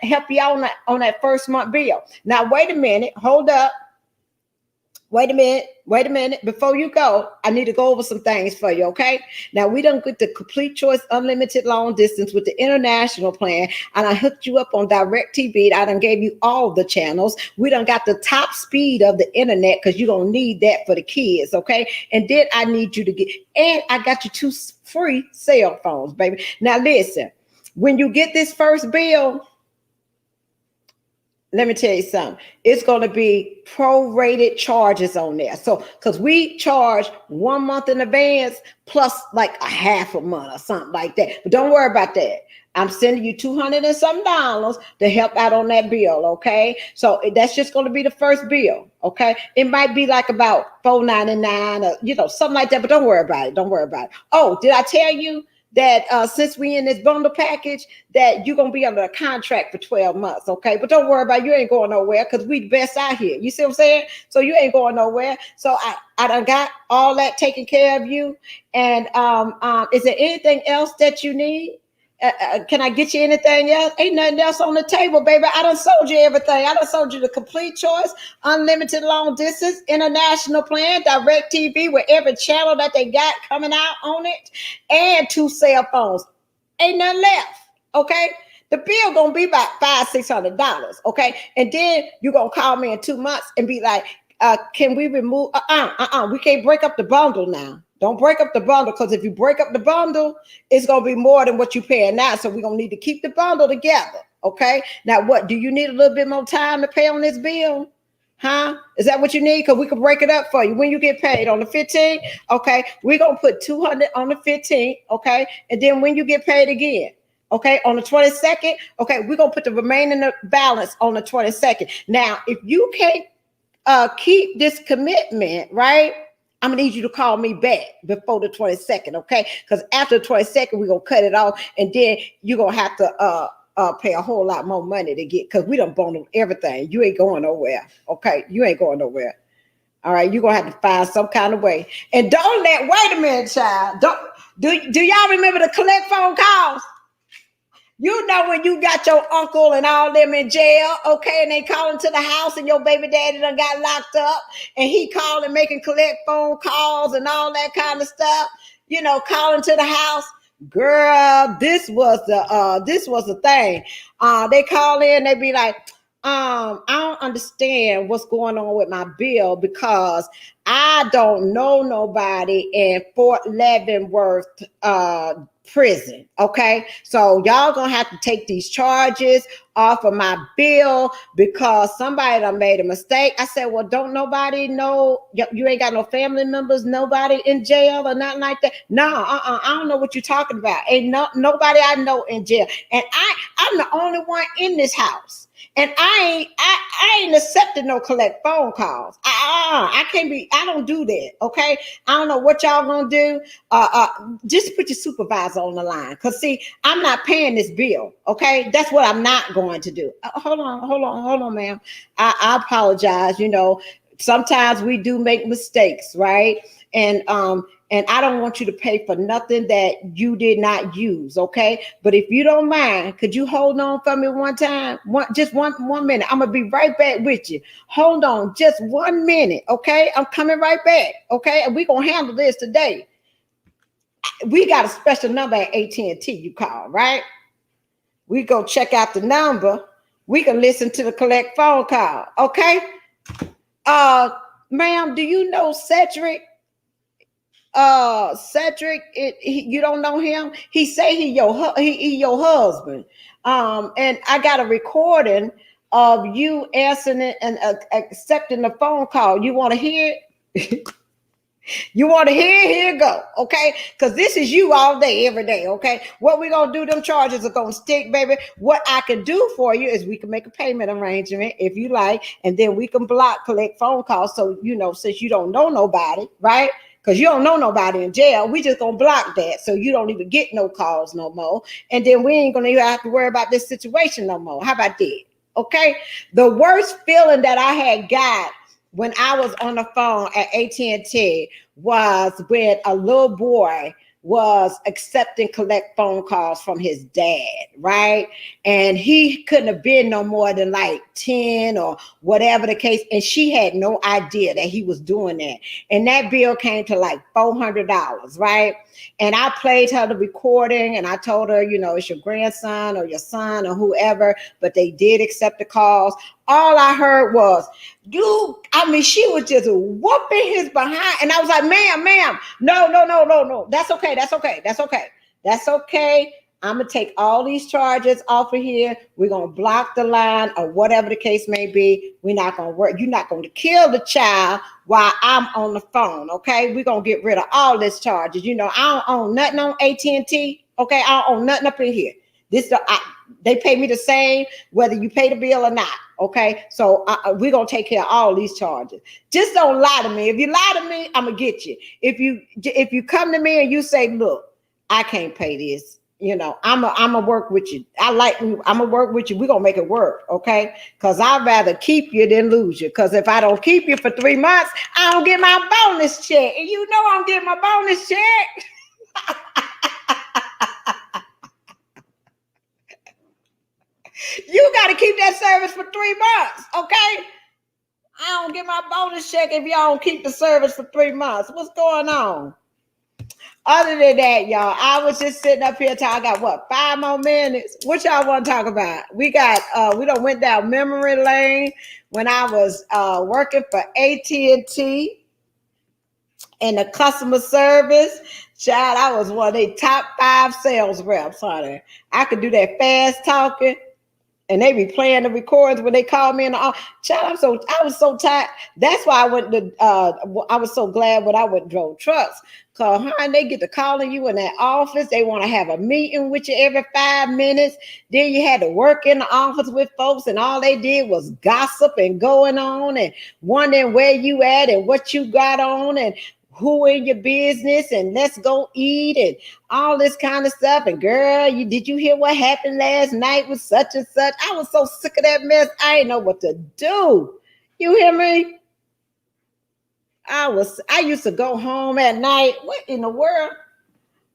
S1: help you out on that first month bill. Now wait a minute, hold up. Wait a minute. Before you go, I need to go over some things for you, okay? Now, we done get the complete choice, unlimited long distance with the international plan, and I hooked you up on DirecTV. I done gave you all the channels. We done got the top speed of the internet because you're going to need that for the kids, okay? And then I need you to and I got you 2 free cell phones, baby. Now, listen, when you get this first bill, let me tell you something. It's going to be prorated charges on there. So, because we charge 1 month in advance plus like a half a month or something like that. But don't worry about that. I'm sending you $200 and some to help out on that bill. Okay. So that's just going to be the first bill. Okay. It might be like about $4.99 or, something like that, but don't worry about it. Oh, did I tell you that since we in this bundle package that you're going to be under a contract for 12 months, okay? But don't worry about it. You ain't going nowhere because we the best out here. You see what I'm saying? So you ain't going nowhere. So I done got all that taken care of you. And is there anything else that you need? Can I get you anything else? Ain't nothing else on the table, baby. I done sold you everything. I done sold you the complete choice, unlimited long distance, international plan, DirecTV with every channel that they got coming out on it, and 2 cell phones. Ain't nothing left, okay? The bill gonna be about $500-$600, okay? And then you gonna call me in 2 months and be like, can we remove? We can't break up the bundle now. Don't break up the bundle, because if you break up the bundle, it's going to be more than what you're paying now. So we're going to need to keep the bundle together. Okay. Now, what do you need a little bit more time to pay on this bill? Huh? Is that what you need? Because we can break it up for you when you get paid on the 15th. Okay. We're going to put $200 on the 15th. Okay. And then when you get paid again, okay, on the 22nd, okay, we're going to put the remaining balance on the 22nd. Now, if you can't keep this commitment, right, I'm gonna need you to call me back before the 22nd, okay? Because after the 22nd, we're gonna cut it off, and then you're gonna have to pay a whole lot more money to get, because we done bundled everything. You ain't going nowhere, okay? You ain't going nowhere. All right, you're gonna have to find some kind of way. And don't wait a minute, child. Do y'all remember the collect phone calls? You know when you got your uncle and all them in jail, okay, and they calling to the house and your baby daddy done got locked up, and he calling, making collect phone calls and all that kind of stuff, calling to the house. Girl, this was the thing. They call in, they be like, I don't understand what's going on with my bill because I don't know nobody in Fort Leavenworth prison. Okay, so y'all gonna have to take these charges off of my bill because somebody done made a mistake. I said, well, don't nobody know? You ain't got no family members, nobody in jail or nothing like that? No, I don't know what you're talking about. Ain't nobody I know in jail, and I'm the only one in this house. And I ain't accepting no collect phone calls. I can't be. I don't do that. Okay. I don't know what y'all gonna do. Just put your supervisor on the line. Cause see, I'm not paying this bill. Okay. That's what I'm not going to do. Hold on, ma'am. I apologize. Sometimes we do make mistakes, right? And I don't want you to pay for nothing that you did not use, okay? But if you don't mind, could you hold on for me one time? Just one minute. I'm gonna be right back with you. Hold on, just 1 minute, okay? I'm coming right back, okay? And we're gonna handle this today. We got a special number at AT&T you call, right? We go check out the number. We can listen to the collect phone call, okay? Ma'am, do you know Cedric? Cedric, you don't know him? He say he your husband. And I got a recording of you answering it and accepting the phone call. You want to hear it? You want to hear it? Here you go, okay? Because this is you all day, every day, okay? What we gonna do, them charges are gonna stick, baby. What I can do for you is we can make a payment arrangement if you like, and then we can collect phone calls. So, since you don't know nobody, right? Because you don't know nobody in jail, we just gonna block that. So you don't even get no calls no more. And then we ain't gonna even have to worry about this situation no more. How about that? Okay. The worst feeling that I had got when I was on the phone at AT&T was when a little boy was accepting collect phone calls from his dad, right? And he couldn't have been no more than like 10 or whatever the case. And she had no idea that he was doing that. And that bill came to like $400, right? And I played her the recording and I told her, you know, it's your grandson or your son or whoever, but they did accept the calls. All I heard was, she was just whooping his behind. And I was like, ma'am, no. That's okay. That's okay. I'm going to take all these charges off of here. We're going to block the line or whatever the case may be. We're not going to work. You're not going to kill the child while I'm on the phone, okay? We're going to get rid of all these charges. You know, I don't own nothing on AT&T, okay? I don't own nothing up in here. They pay me the same whether you pay the bill or not, okay? So we're going to take care of all these charges. Just don't lie to me. If you lie to me, I'm going to get you. If you come to me and you say, look, I can't pay this, you know, I'm a work with you. I'm gonna work with you. We're gonna make it work, okay? Because I'd rather keep you than lose you. Because if I don't keep you for 3 months, I don't get my bonus check. And you know I'm getting my bonus check. You got to keep that service for 3 months, okay? I don't get my bonus check if y'all don't keep the service for 3 months. What's going on? Other than that, y'all, I was just sitting up here I got what, 5 more minutes? What y'all want to talk about? We done went down memory lane when I was working for AT&T in the customer service. Child, I was one of their top 5 sales reps, honey. I could do that fast talking. And they be playing the recordings when they call me in the office. Child, I was so tired. That's why I was so glad when I went and drove trucks. Cause they get to calling you in that office. They want to have a meeting with you every 5 minutes. Then you had to work in the office with folks, and all they did was gossip and going on and wondering where you at and what you got on and who in your business and let's go eat and all this kind of stuff. And girl, did you hear what happened last night with such and such? I was so sick of that mess. I didn't know what to do. You hear me? I used to go home at night. What in the world?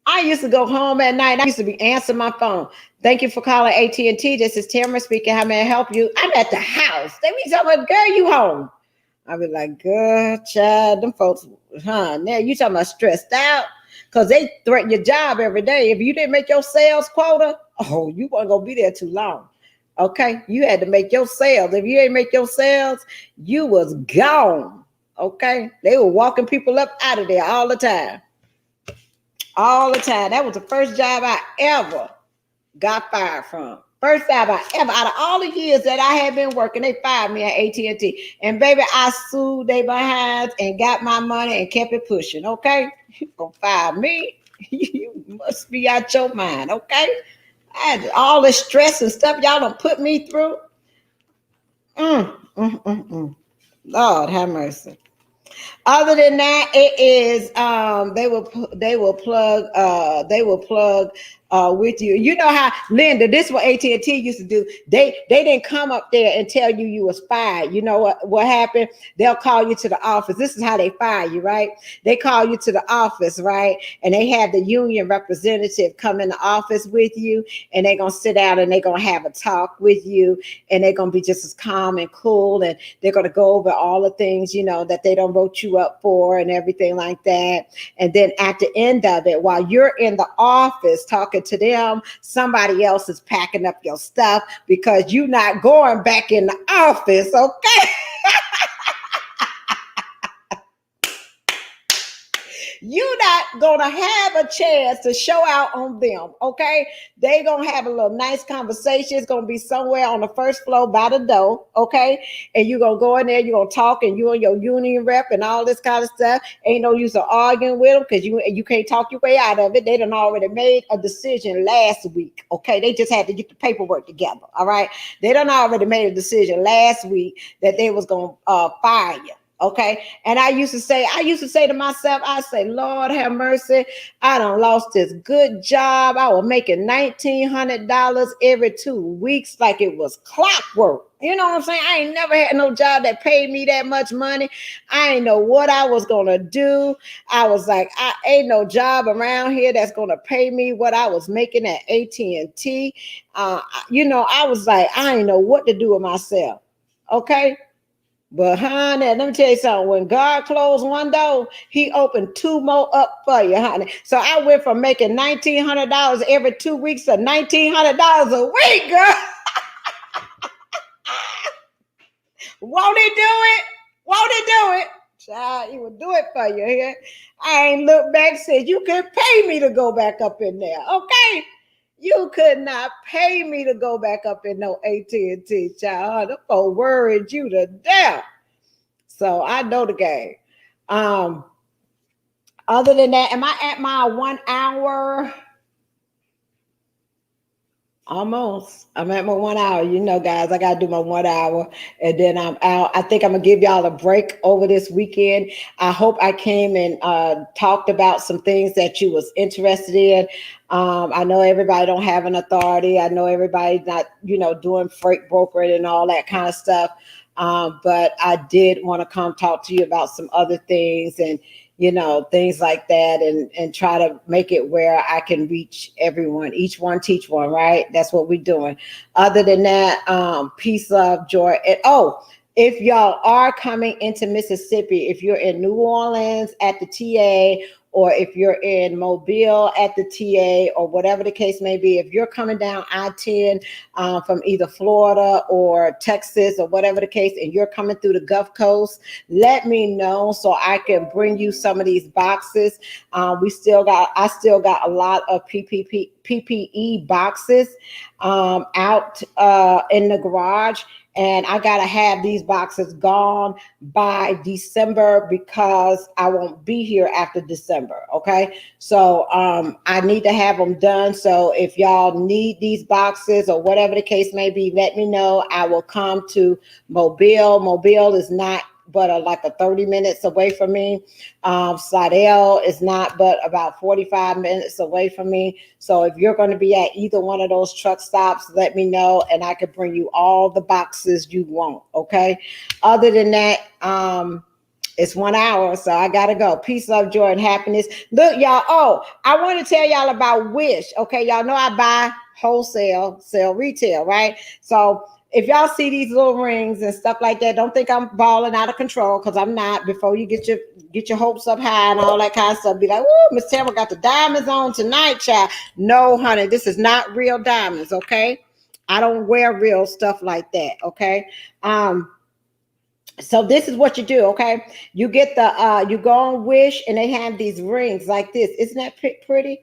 S1: I used to go home at night. I used to be answering my phone. Thank you for calling AT&T. This is Tamara speaking. How may I help you? I'm at the house. They be talking about, girl, you home. I be like, girl, child, them folks, now you talking about stressed out because they threaten your job every day. If you didn't make your sales quota, you weren't going to be there too long. Okay, you had to make your sales. If you ain't make your sales, you was gone. Okay, they were walking people up out of there all the time. All the time. That was the first job I ever got fired from. First job I ever, out of all the years that I had been working, they fired me at AT&T. And baby, I sued they behinds and got my money and kept it pushing, okay? You gonna fire me? You must be out your mind, okay? I had all the stress and stuff y'all done put me through. Lord have mercy. Other than that, it is they will plug with you. You know how, Linda, this is what AT&T used to do. They didn't come up there and tell you was fired. You know what happened? They'll call you to the office. This is how they fire you, right? They call you to the office, right? And they have the union representative come in the office with you, and they're gonna sit down and they're gonna have a talk with you, and they're gonna be just as calm and cool, and they're gonna go over all the things, you know, that they don't vote you up for and everything like that. And then at the end of it, while you're in the office talking to them, somebody else is packing up your stuff because you're not going back in the office, okay? You're not gonna have a chance to show out on them, okay? They gonna have a little nice conversation. It's gonna be somewhere on the first floor by the door, okay? And you're gonna go in there, you're gonna talk, and you and your union rep and all this kind of stuff. Ain't no use of arguing with them because you can't talk your way out of it. They done already made a decision last week, okay? They just had to get the paperwork together, all right? They done already made a decision last week that they was gonna fire you. Okay. And I used to say to myself, I say, Lord have mercy. I done lost this good job. I was making $1,900 every 2 weeks, like it was clockwork. You know what I'm saying? I ain't never had no job that paid me that much money. I ain't know what I was gonna do. I was like, I ain't no job around here that's gonna pay me what I was making at AT&T. I was like, I ain't know what to do with myself. Okay. But honey, let me tell you something. When God closed one door, he opened two more up for you, honey. So I went from making $1,900 every 2 weeks to $1,900 a week, girl. Won't he do it? Won't he do it? Child, he will do it for you here. I ain't looked back, said you could pay me to go back up in there. Okay. You could not pay me to go back up in no AT&T, child. Them folks worried you to death. So I know the game. Other than that, am I at my 1 hour? Almost. I'm at my 1 hour. You know, guys, I gotta do my 1 hour and then I'm out. I think I'm gonna give y'all a break over this weekend. I hope I came and talked about some things that you was interested in. I know everybody don't have an authority. I know everybody's not, doing freight brokering and all that kind of stuff. But I did want to come talk to you about some other things and things like that, and try to make it where I can reach everyone. Each one teach one, right? That's what we're doing. Other than that, peace, love, joy. And if y'all are coming into Mississippi, if you're in New Orleans at the TA, or if you're in Mobile at the TA, or whatever the case may be, if you're coming down I-10 from either Florida or Texas or whatever the case, and you're coming through the Gulf Coast, let me know so I can bring you some of these boxes. I still got a lot of PPE boxes out in the garage. And I got to have these boxes gone by December because I won't be here after December. Okay. So I need to have them done. So if y'all need these boxes or whatever the case may be, let me know. I will come to Mobile. Mobile is not but like a 30 minutes away from me. Slidell is not but about 45 minutes away from me. So if you're going to be at either one of those truck stops, let me know and I can bring you all the boxes you want. Okay. Other than that, it's 1 hour, so I gotta go. Peace, love, joy, and happiness. Look, y'all. Oh, I want to tell y'all about Wish. Okay, y'all know I buy wholesale, sell retail, right? So if y'all see these little rings and stuff like that, don't think I'm balling out of control, because I'm not. Before you get your hopes up high and all that kind of stuff, be like, "Ooh, Miss Tamara got the diamonds on tonight, child." No, honey, this is not real diamonds. Okay, I don't wear real stuff like that. Okay. So this is what you do, okay? You get you go on Wish and they have these rings like this. Isn't that pretty?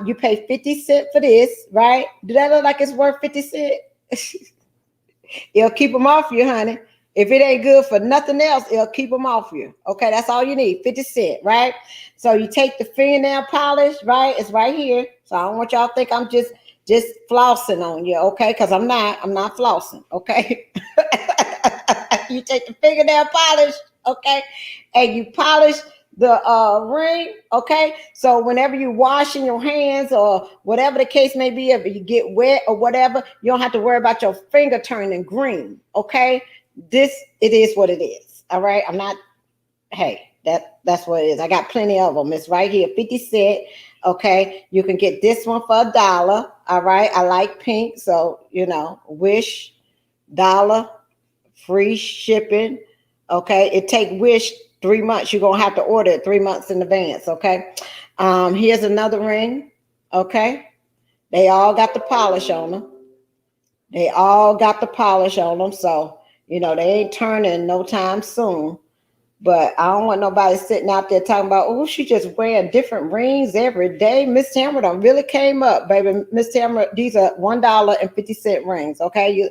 S1: You pay 50 cents for this, right? Do that look like it's worth 50 cents? It'll keep them off you, honey. If it ain't good for nothing else, it'll keep them off you. Okay, that's all you need, 50 cents, right? So you take the fingernail polish, right? It's right here. So I don't want y'all to think I'm just flossing on you, okay? Because I'm not flossing, okay? You take the fingernail polish, okay, and you polish the ring, okay? So whenever you're washing your hands or whatever the case may be, if you get wet or whatever, you don't have to worry about your finger turning green, okay? It is what it is, all right? I'm not, hey, that's what it is. I got plenty of them. It's right here, 50 cents, okay? You can get this one for $1, all right? I like pink, so, Wish, $1. Free shipping. Okay. It take Wish 3 months. You're going to have to order it 3 months in advance. Okay. Here's another ring. Okay. They all got the polish on them. So, they ain't turning no time soon. But I don't want nobody sitting out there talking about, oh, she just wearing different rings every day. Miss Tamara done really came up, baby. Miss Tamara, these are $1.50 rings. Okay. You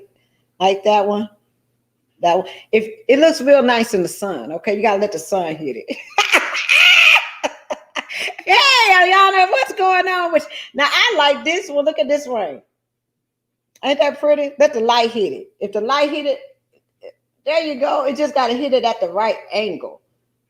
S1: like that one? That one, if it looks real nice in the sun, okay, you gotta let the sun hit it. Yeah, y'all know what's going on with. Now I like this one. Look at this ring. Ain't that pretty? Let the light hit it. If the light hit it, There you go. It just got to hit it at the right angle.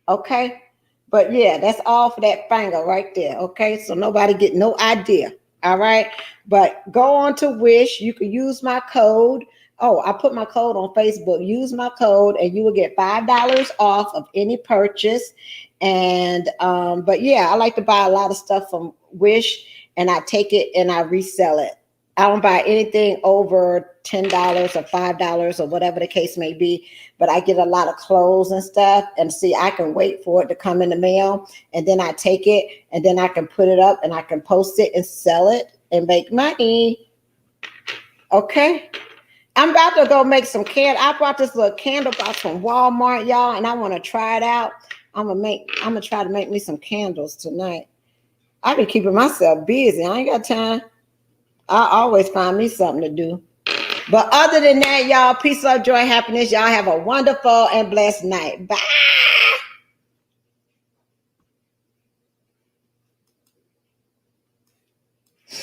S1: Okay. But yeah, that's all for that finger right there. Okay. So nobody get no idea. All right. But go on to Wish. You can use my code. Oh, I put my code on Facebook. Use my code and you will get $5 off of any purchase. And but yeah, I like to buy a lot of stuff from Wish and I take it and I resell it. I don't buy anything over $10 or $5 or whatever the case may be, but I get a lot of clothes and stuff. And see, I can wait for it to come in the mail and then I take it and then I can put it up and I can post it and sell it and make money. Okay. I'm about to go make some I brought this little candle box from Walmart, y'all, and I want to try it out. I'm gonna try to make me some candles tonight. I've been keeping myself busy. I ain't got time. I always find me something to do. But other than that, y'all, peace, love, joy, happiness. Y'all have a wonderful and blessed night. Bye.